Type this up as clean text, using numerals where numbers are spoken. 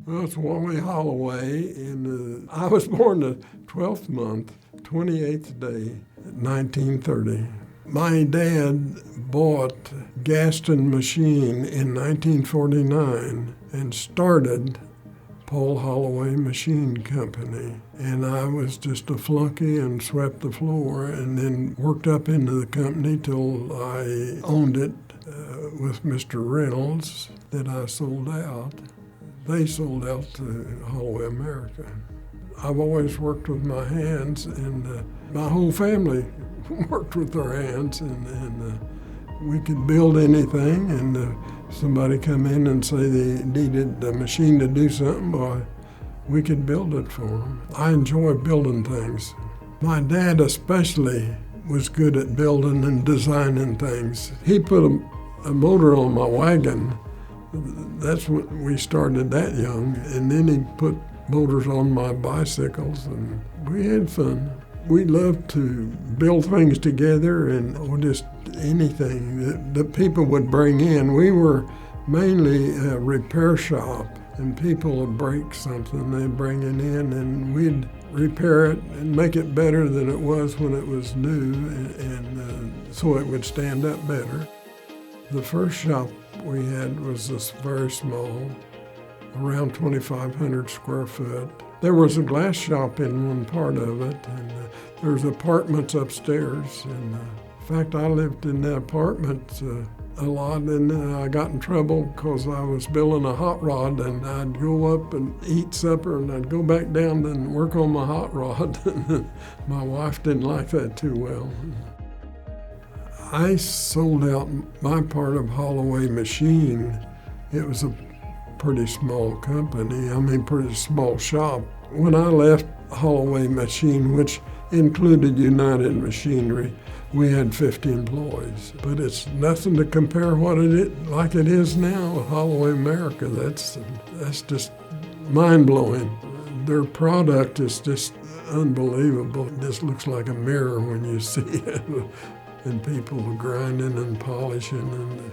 Well, it's Wally Holloway, and I was born the 12th month, 28th day, 1930. My dad bought Gaston Machine in 1949 and started Paul Holloway Machine Company. And I was just a flunky and swept the floor and then worked up into the company till I owned it with Mr. Reynolds that I sold out. They sold out to Holloway America. I've always worked with my hands, and my whole family worked with their hands, and we could build anything, and somebody come in and say they needed a machine to do something, boy, we could build it for them. I enjoy building things. My dad especially was good at building and designing things. He put a motor on my wagon. That's when we started that young, and then he put motors on my bicycles, and we had fun. We loved to build things together, and just anything that people would bring in. We were mainly a repair shop, and people would break something, they'd bring it in, and we'd repair it and make it better than it was when it was new, and so it would stand up better. The first shop we had was this very small, around 2,500 square foot. There was a glass shop in one part of it, and there was apartments upstairs. And in fact, I lived in the apartment a lot, and I got in trouble because I was building a hot rod, and I'd go up and eat supper, and I'd go back down and work on my hot rod. My wife didn't like that too well. I sold out my part of Holloway Machine. It was a pretty small company, pretty small shop. When I left Holloway Machine, which included United Machinery, we had 50 employees. But it's nothing to compare what like it is now with Holloway America. That's just mind-blowing. Their product is just unbelievable. It just looks like a mirror when you see it. And people grinding and polishing, and